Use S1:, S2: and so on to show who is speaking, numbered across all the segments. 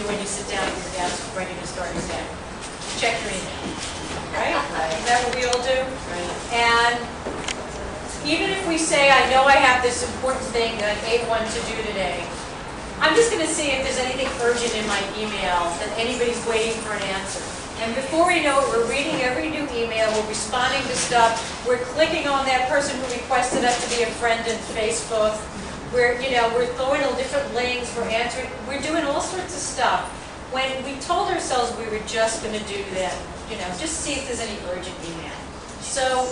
S1: when you sit down at your desk ready to start your day. Check your email, right? Isn't that what we all do?
S2: Right.
S1: And even if we say, I know I have this important thing that A1 to do today, I'm just going to see if there's anything urgent in my email that anybody's waiting for an answer. And before we know it, we're reading every new email, we're responding to stuff, we're clicking on that person who requested us to be a friend in Facebook, we're throwing all different links, we're answering, we're doing all sorts of stuff when we told ourselves we were just going to do that, just see if there's any urgent email. So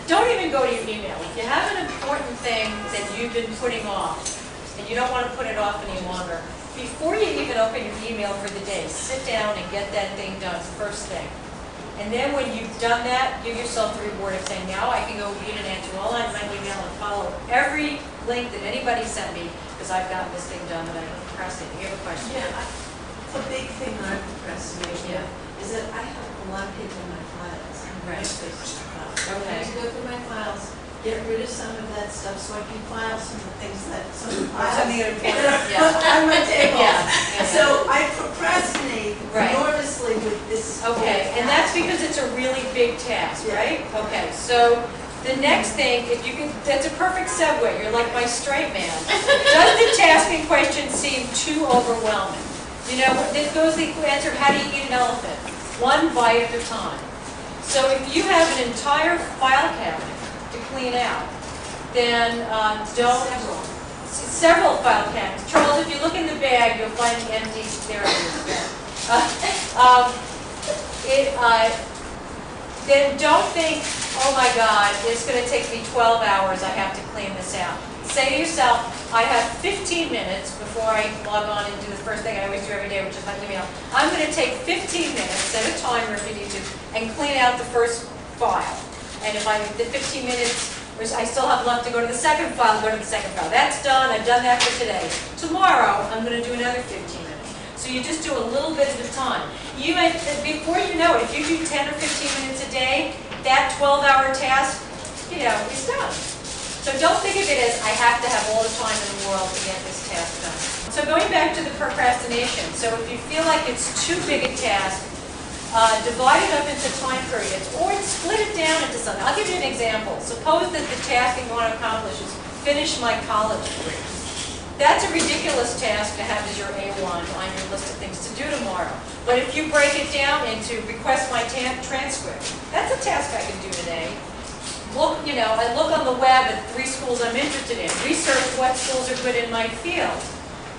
S1: don't even go to your email. If you have an important thing that you've been putting off, and you don't want to put it off any longer, before you even open your email for the day, sit down and get that thing done first thing. And then when you've done that, give yourself the reward of saying, now I can go read and answer all my email and follow every link that anybody sent me because I've gotten this thing done that I procrastinated. You have a question?
S2: Yeah, a big thing on procrastination is that I have a lot of paper in my files.
S1: Right.
S2: Okay. I have to go through my files, get rid of some of that stuff so I can file some of the things that some of the files on my table.
S1: Yeah.
S2: So I procrastinate
S1: Right.
S2: enormously with this.
S1: Okay, and that's because it's a really big task, right? Okay, so the next thing, if you can, that's a perfect segue. You're like my straight man. Does the task in question seem too overwhelming? It goes the answer of how do you eat an elephant? One bite at a time. So if you have an entire file cabinet to clean out, then several file cabinets. Charles, if you look in the bag, you'll find the empty, there it is. Then don't think, oh my God, it's going to take me 12 hours, I have to clean this out. Say to yourself, I have 15 minutes before I log on and do the first thing I always do every day, which is my email. I'm going to take 15 minutes, set a timer if you need to, and clean out the first file. And if the 15 minutes, I still have left to go to the second file, go to the second file. That's done, I've done that for today. Tomorrow, I'm going to do another 15 minutes. So you just do a little bit at a time. Before you know it, if you do 10 or 15 minutes a day, that 12-hour task, is done. So don't think of it as, I have to have all the time in the world to get this task done. So going back to the procrastination, so if you feel like it's too big a task, divide it up into time periods, or split it down into something. I'll give you an example. Suppose that the task you want to accomplish is finish my college degree. That's a ridiculous task to have as your A1 on your list of things to do tomorrow. But if you break it down into request my transcript, that's a task I can do today. I look on the web at 3 schools I'm interested in. Research what schools are good in my field.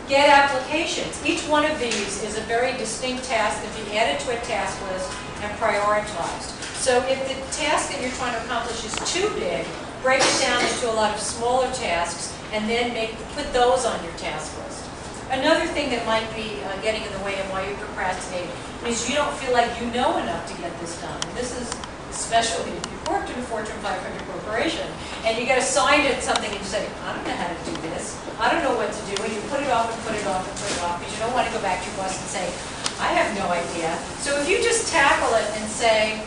S1: Get applications. Each one of these is a very distinct task that be added to a task list and prioritized. So if the task that you're trying to accomplish is too big, break it down into a lot of smaller tasks and then put those on your task list. Another thing that might be getting in the way of why you procrastinate is you don't feel like you know enough to get this done. And this is especially if you've worked in a Fortune 500 corporation and you get assigned at something and you say, I don't know how to do this, I don't know what to do, and you put it off and put it off and put it off because you don't want to go back to your boss and say, I have no idea. So if you just tackle it and say,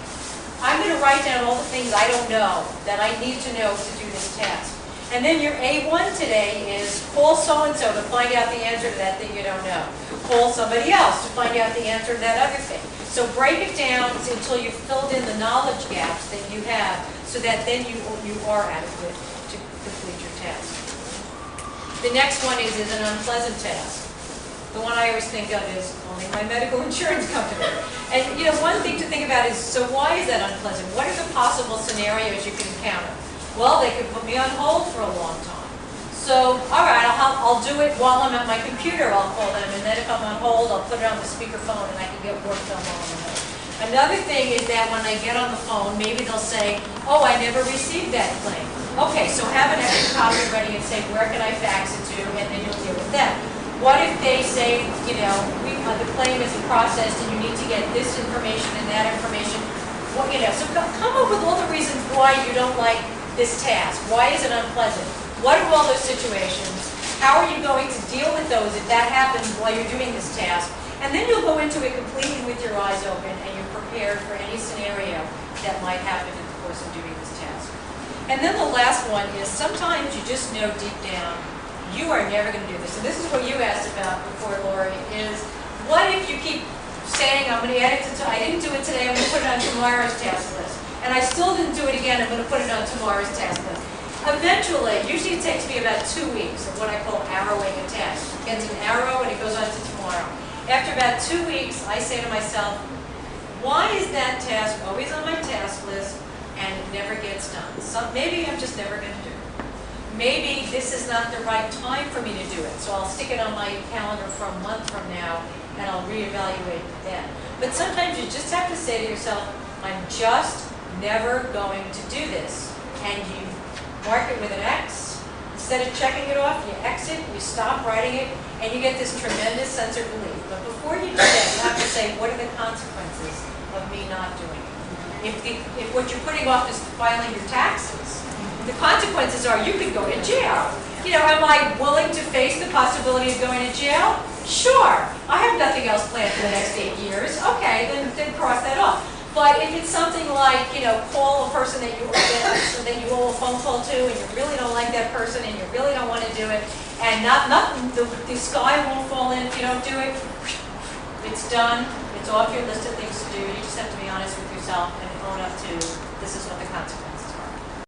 S1: I'm going to write down all the things I don't know that I need to know to do this task. And then your A1 today is call so-and-so to find out the answer to that thing you don't know. Call somebody else to find out the answer to that other thing. So break it down until you've filled in the knowledge gaps that you have so that then you are adequate to complete your task. The next one is an unpleasant task. The one I always think of is calling my medical insurance company. And one thing to think about is, so why is that unpleasant? What are the possible scenarios you can encounter? Well, they could put me on hold for a long time. So, all right, I'll do it while I'm at my computer. I'll call them, and then if I'm on hold, I'll put it on the speakerphone, and I can get work done while I'm on hold. Another thing is that when I get on the phone, maybe they'll say, oh, I never received that claim. Okay, so have an extra copy ready and say, where can I fax it to, and then you'll deal with that. What if they say, the claim isn't processed, and you need to get this information and that information? Well, so come up with all the reasons why you don't like this task. Why is it unpleasant? What are all those situations? How are you going to deal with those if that happens while you're doing this task? And then you'll go into it completely with your eyes open and you're prepared for any scenario that might happen in the course of doing this task. And then the last one is sometimes you just know deep down you are never going to do this. And this is what you asked about before, Lori, is what if you keep saying, I'm going to add it to, I didn't do it today, I'm going to put it on tomorrow's task list. And I still didn't do it again, I'm going to put it on tomorrow's task list. Eventually, usually it takes me about 2 weeks of what I call arrowing a task. It gets an arrow and it goes on to tomorrow. After about 2 weeks, I say to myself, why is that task always on my task list and it never gets done? Maybe I'm just never going to do it. Maybe this is not the right time for me to do it, so I'll stick it on my calendar for a month from now and I'll reevaluate it then. But sometimes you just have to say to yourself, I'm just never going to do this. And you mark it with an X. Instead of checking it off, you X it, you stop writing it, and you get this tremendous sense of relief. But before you do that, you have to say, what are the consequences of me not doing it? If what you're putting off is filing your taxes, the consequences are you could go to jail. You know, am I willing to face the possibility of going to jail? Sure. I have nothing else planned for the next 8 years. Okay, then cross that off. But if it's something like, you know, call a person that you owe a phone call to, and you really don't like that person, and you really don't want to do it, and the sky won't fall in if you don't do it, it's done. It's off your list of things to do. You just have to be honest with yourself and own up to this is what the consequence.